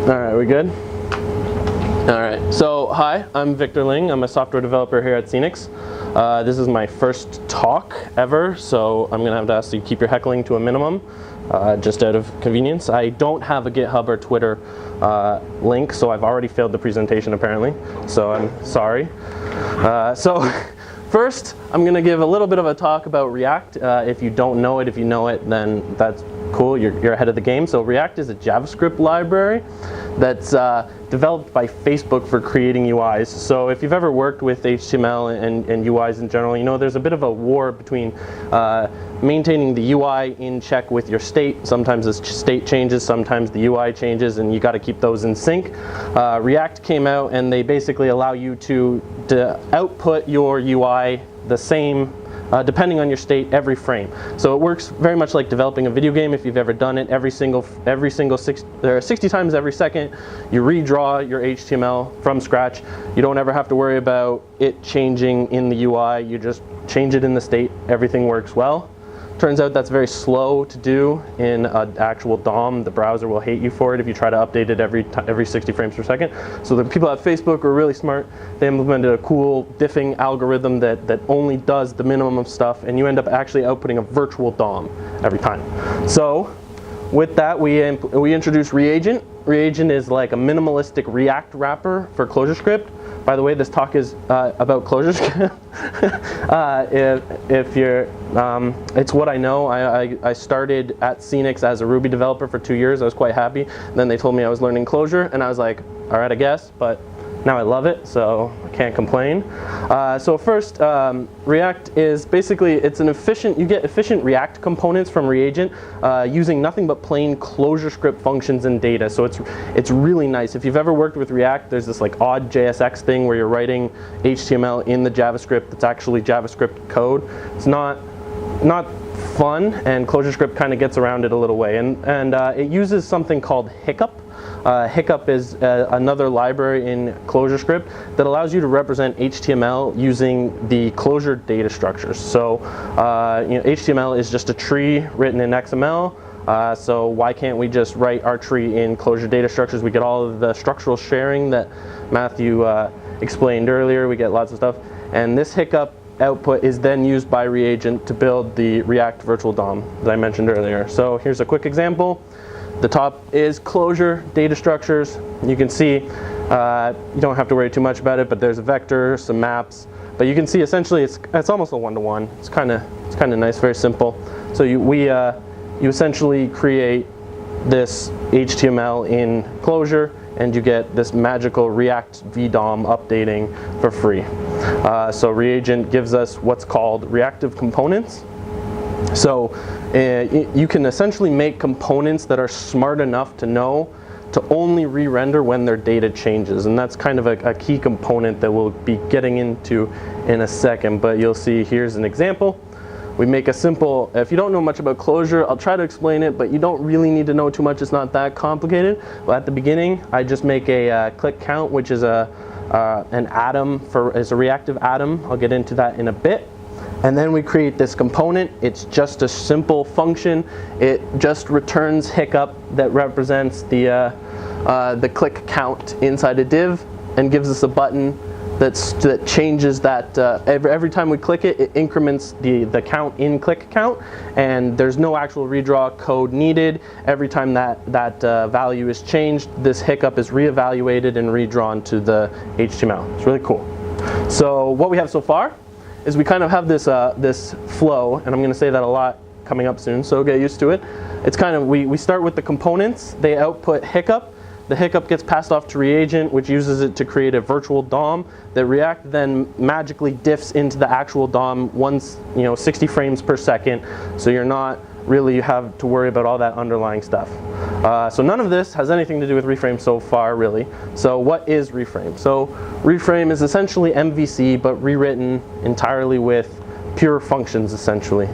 All right, we good? All right, so hi, I'm Victor Ling. I'm a software developer here at Scenics. This is my first talk ever, so I'm gonna have to ask you to keep your heckling to a minimum, just out of convenience. I don't have a GitHub or Twitter link, so I've already failed the presentation apparently, so I'm sorry. First, I'm gonna give a little bit of a talk about React. If you don't know it, if you know it, then that's cool, you're ahead of the game. So React is a JavaScript library that's developed by Facebook for creating UIs. So if you've ever worked with HTML and UIs in general, you know there's a bit of a war between maintaining the UI in check with your state. Sometimes the state changes, sometimes the UI changes, and you got to keep those in sync. React came out and they basically allow you to output your UI the same depending on your state every frame. So it works very much like developing a video game. If you've ever done it, every single 60 times every second, you redraw your HTML from scratch. You don't ever have to worry about it changing in the UI. You just change it in the state. Everything works well. Turns out that's very slow to do in an actual DOM. The browser will hate you for it if you try to update it every 60 frames per second. So the people at Facebook were really smart. They implemented a cool diffing algorithm that only does the minimum of stuff, and you end up actually outputting a virtual DOM every time. So with that, we introduced Reagent. Reagent is like a minimalistic React wrapper for Clojurescript. By the way, this talk is about Clojurescript. If you're, it's what I know. I started at Scenics as a Ruby developer for 2 years. I was quite happy. Then they told me I was learning Clojure, and I was like, all right, I guess, but now I love it, so I can't complain. So first, React is basically, it's an efficient, you get efficient React components from Reagent using nothing but plain Clojurescript functions and data. So it's really nice. If you've ever worked with React, there's this like odd JSX thing where you're writing HTML in the JavaScript that's actually JavaScript code. It's not fun, and Clojurescript kind of gets around it a little way. And it uses something called Hiccup. Hiccup is another library in Clojurescript that allows you to represent HTML using the Clojure data structures. So HTML is just a tree written in XML. So why can't we just write our tree in Clojure data structures? We get all of the structural sharing that Matthew explained earlier. We get lots of stuff. And this Hiccup output is then used by Reagent to build the React virtual DOM that I mentioned earlier. So here's a quick example. The top is Clojure data structures. You can see, you don't have to worry too much about it, but there's a vector, some maps. But you can see essentially it's almost a one-to-one. It's kind of nice, very simple. So you essentially create this HTML in Clojure, and you get this magical React VDOM updating for free. So Reagent gives us what's called reactive components. So you can essentially make components that are smart enough to know to only re-render when their data changes, and that's kind of a key component that we'll be getting into in a second, but you'll see here's an example. We make a simple, if you don't know much about Clojure, I'll try to explain it, but you don't really need to know too much, it's not that complicated. Well, at the beginning, I just make a click count, which is an atom, is a reactive atom. I'll get into that in a bit. And then we create this component. It's just a simple function. It just returns Hiccup that represents the click count inside a div and gives us a button that changes that. Every time we click it, it increments the count in click count, and there's no actual redraw code needed. Every time that value is changed, this Hiccup is reevaluated and redrawn to the HTML. It's really cool. So what we have so far is we kind of have this flow, and I'm going to say that a lot coming up soon, so get used to it. It's kind of, we start with the components. They output Hiccup. The Hiccup gets passed off to Reagent, which uses it to create a virtual DOM that React then magically diffs into the actual DOM once, 60 frames per second, so you're not really have to worry about all that underlying stuff. So none of this has anything to do with Reframe so far, really. So what is Reframe? So Reframe is essentially MVC, but rewritten entirely with pure functions, essentially.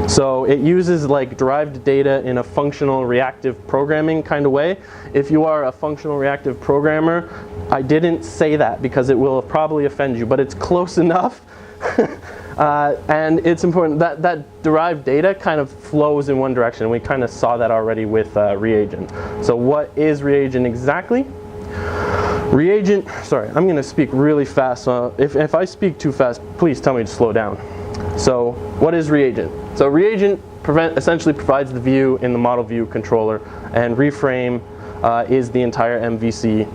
So it uses like derived data in a functional reactive programming kind of way. If you are a functional reactive programmer, I didn't say that because it will probably offend you, but it's close enough. And it's important that that derived data kind of flows in one direction. We kind of saw that already with reagent. So what is reagent exactly? Reagent, sorry, I'm going to speak really fast. So if I speak too fast, please tell me to slow down. So what is reagent? So reagent essentially provides the view in the model view controller, and reframe is the entire MVC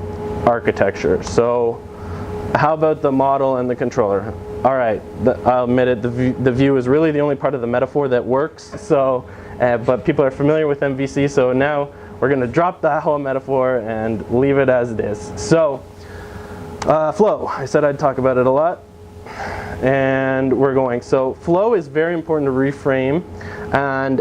architecture. So how about the model and the controller? All right, I'll admit it, the view is really the only part of the metaphor that works. So, but people are familiar with MVC, so now we're going to drop that whole metaphor and leave it as it is. So, flow. I said I'd talk about it a lot, and we're going. So, flow is very important to reframe, and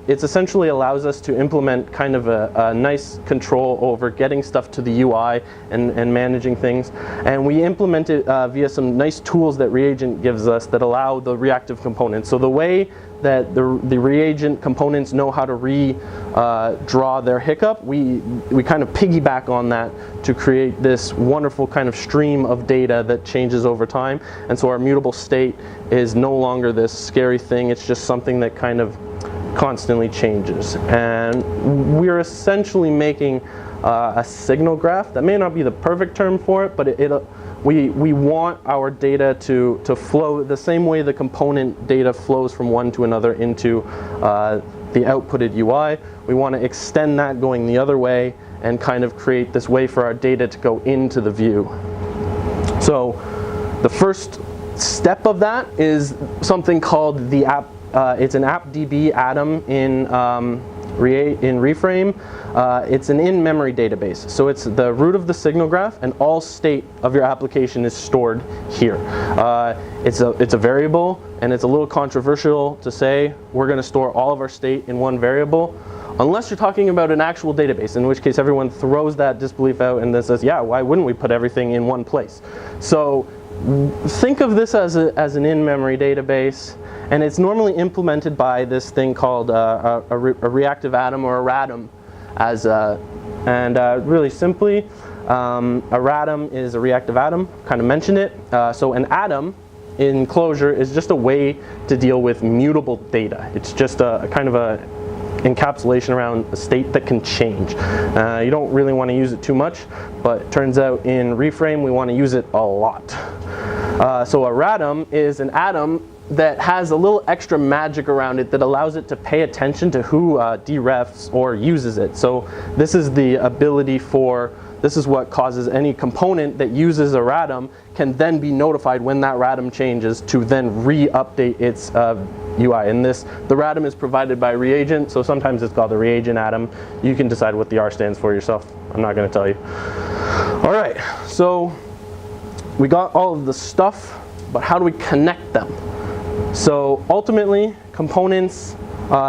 it essentially allows us to implement kind of a nice control over getting stuff to the UI and managing things. And we implement it via some nice tools that Reagent gives us that allow the reactive components. So the way that the reagent components know how to redraw their hiccup, we kind of piggyback on that to create this wonderful kind of stream of data that changes over time. And so our mutable state is no longer this scary thing, it's just something that kind of constantly changes. And we're essentially making a signal graph. That may not be the perfect term for it, but we want our data to flow the same way the component data flows from one to another into the outputted UI. We want to extend that going the other way and kind of create this way for our data to go into the view. So the first step of that is something called the app. It's an AppDB atom in Reframe. It's an in-memory database. So it's the root of the signal graph, and all state of your application is stored here. It's a variable, and it's a little controversial to say we're going to store all of our state in one variable, unless you're talking about an actual database, in which case everyone throws that disbelief out and then says, yeah, why wouldn't we put everything in one place? So think of this as an in-memory database, and it's normally implemented by this thing called a reactive atom, or a radom. Really simply, a radom is a reactive atom, kind of mentioned it. So an atom in Clojure is just a way to deal with mutable data. It's just a kind of a encapsulation around a state that can change. You don't really want to use it too much, but it turns out in Reframe we want to use it a lot. So a radom is an atom that has a little extra magic around it that allows it to pay attention to who derefs or uses it. So this is the ability for, this is what causes any component that uses a radom can then be notified when that radom changes to then re-update its UI. And the radom is provided by reagent, so sometimes it's called the reagent atom. You can decide what the R stands for yourself. I'm not going to tell you. All right, so we got all of the stuff, but how do we connect them? So ultimately, components,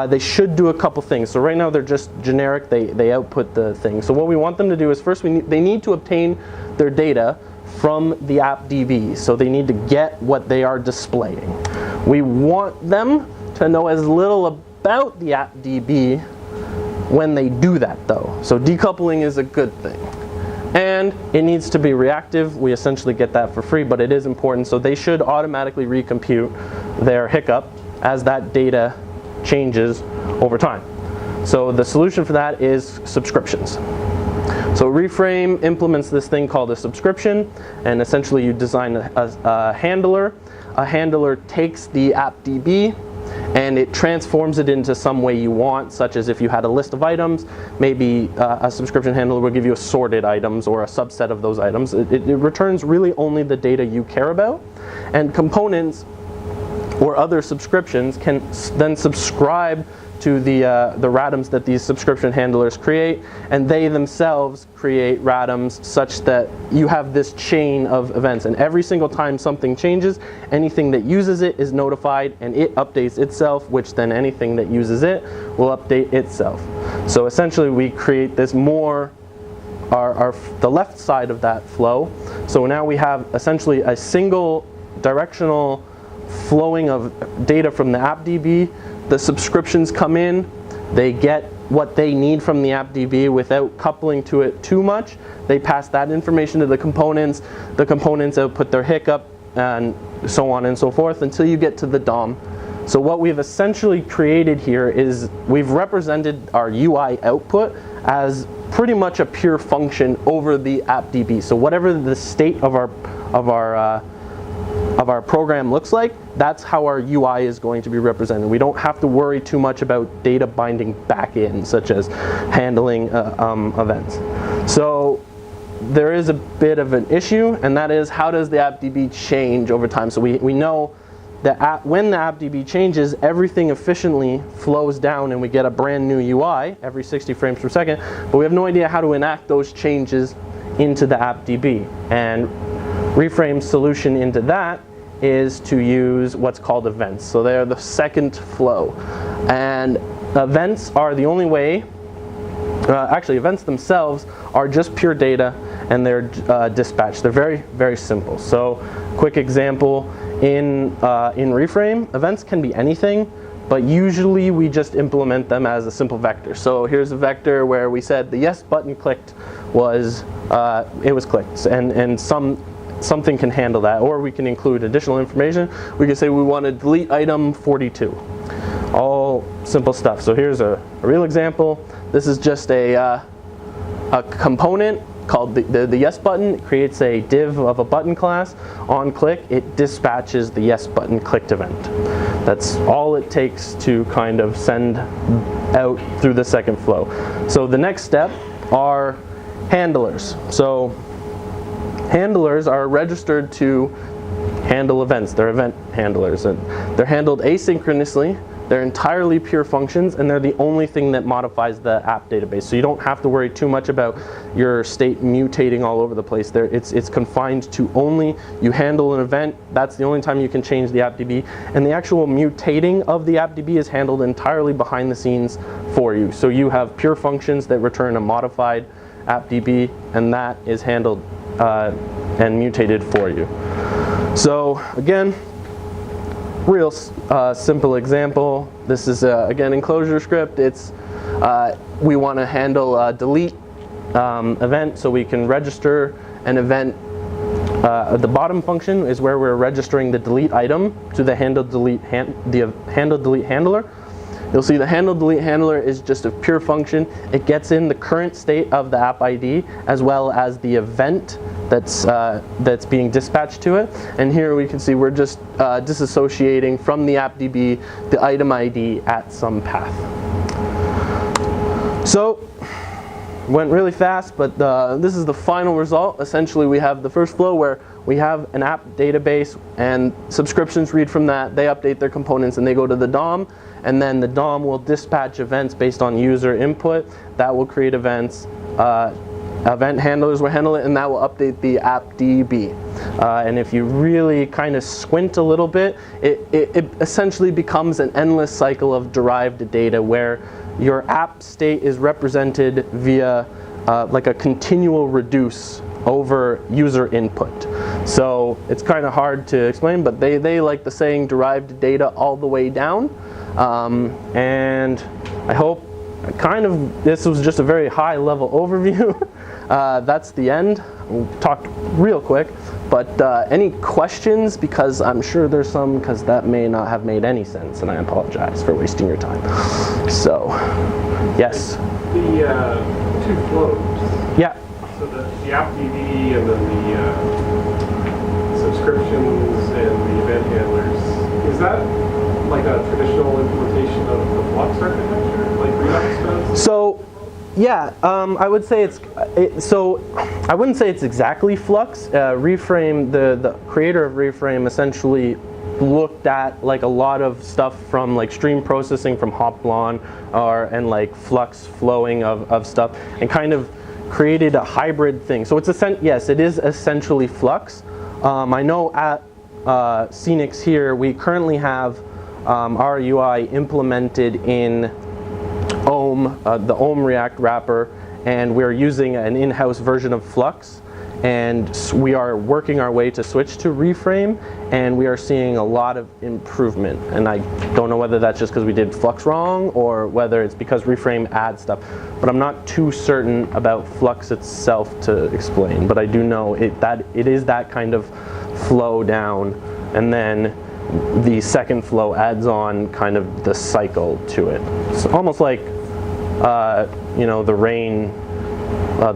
they should do a couple things. So right now they're just generic, they output the thing. So what we want them to do is first they need to obtain their data from the AppDB. So they need to get what they are displaying. We want them to know as little about the AppDB when they do that though. So decoupling is a good thing. And it needs to be reactive. We essentially get that for free, but it is important. So they should automatically recompute their hiccup as that data changes over time. So the solution for that is subscriptions. So Reframe implements this thing called a subscription, and essentially you design a handler. A handler takes the AppDB and it transforms it into some way you want, such as if you had a list of items, maybe a subscription handler will give you assorted items or a subset of those items. It returns really only the data you care about, and components or other subscriptions can then subscribe to the radoms that these subscription handlers create, and they themselves create radoms such that you have this chain of events, and every single time something changes, anything that uses it is notified and it updates itself, which then anything that uses it will update itself. So essentially we create this more the left side of that flow. So now we have essentially a single directional flowing of data from the AppDB. The subscriptions come in, they get what they need from the AppDB without coupling to it too much. They pass that information to the components output their hiccup, and so on and so forth until you get to the DOM. So what we've essentially created here is we've represented our UI output as pretty much a pure function over the app.db. So whatever the state of our program looks like, that's how our UI is going to be represented. We don't have to worry too much about data binding back in, such as handling events. So there is a bit of an issue, and that is, how does the app.db change over time? So we know that when the app.db changes, everything efficiently flows down and we get a brand new UI every 60 frames per second, but we have no idea how to enact those changes into the app.db. And Reframe's solution into that is to use what's called events. So they're the second flow. And events are the only way, actually events themselves are just pure data, and they're dispatched. They're very, very simple. So quick example, in Reframe, events can be anything, but usually we just implement them as a simple vector. So here's a vector where we said the yes button clicked was, it was clicked, and something can handle that, or we can include additional information. We can say we want to delete item 42. All simple stuff. So here's a real example. This is just a component called the yes button. It creates a div of a button class. On click, it dispatches the yes button clicked event. That's all it takes to kind of send out through the second flow. So the next step are handlers. So handlers are registered to handle events. They're event handlers, and they're handled asynchronously. They're entirely pure functions, and they're the only thing that modifies the app database. So you don't have to worry too much about your state mutating all over the place. It's confined to only, you handle an event, that's the only time you can change the app.db, and the actual mutating of the app.db is handled entirely behind the scenes for you. So you have pure functions that return a modified app.db, and that is handled and mutated for you. So again, real simple example. This is again in Clojurescript. It's we want to handle a delete event, so we can register an event. The bottom function is where we're registering the delete item to the handle delete handler. You'll see the handle delete handler is just a pure function. It gets in the current state of the app ID as well as the event that's being dispatched to it. And here we can see we're just disassociating from the app.db the item ID at some path. So went really fast, but this is the final result. Essentially, we have the first flow where we have an app database and subscriptions read from that. They update their components and they go to the DOM, and then the DOM will dispatch events based on user input. That will create events. Event handlers will handle it, and that will update the app.db. And if you really kind of squint a little bit, it essentially becomes an endless cycle of derived data where your app state is represented via like a continual reduce over user input. So it's kind of hard to explain, but they like the saying derived data all the way down. And I hope this was just a very high level overview. That's the end. We'll talk real quick, but any questions, because I'm sure there's some, because that may not have made any sense, and I apologize for wasting your time. So, yes? The two flows. Yeah. So the app.db and then the subscriptions and the event handlers, is that like a traditional implementation of the Flux architecture, like Redux does? So, yeah, I would say I wouldn't say it's exactly Flux. Reframe, the creator of Reframe, essentially looked at like a lot of stuff from like stream processing from Hoplon and like Flux flowing of stuff, and kind of created a hybrid thing. So it's yes, it is essentially Flux. I know at Scenics here we currently have our UI implemented in OM, the OM React wrapper, and we're using an in-house version of Flux, and we are working our way to switch to Reframe, and we are seeing a lot of improvement. And I don't know whether that's just because we did Flux wrong or whether it's because Reframe adds stuff, but I'm not too certain about Flux itself to explain. But I do know that it is that kind of flow down, and then the second flow adds on kind of the cycle to it. It's almost like the rain,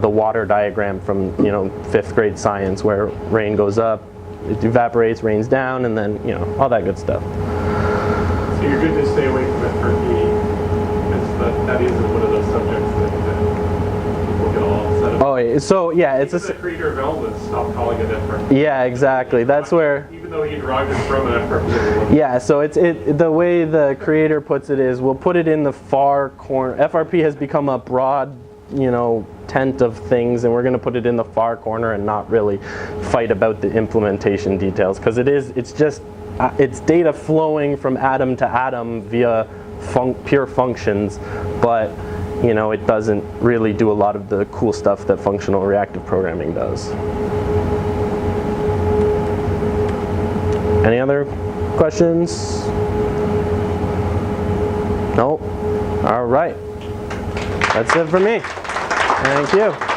the water diagram from 5th grade science, where rain goes up, it evaporates, rains down, and then all that good stuff. So you're good to stay away from FRP, because that is one of those subjects that people get all upset about. Oh, so yeah, it's the creator of Elvis stopped calling it FRP. Yeah, exactly. That's where. Even though he derived it from an FRP. Yeah, so the way the creator puts it is, we'll put it in the far corner. FRP has become a broad, tent of things, and we're going to put it in the far corner and not really fight about the implementation details, because it's data flowing from atom to atom via pure functions, but it doesn't really do a lot of the cool stuff that functional reactive programming does. Any other questions? No? All right. That's it for me. Thank you.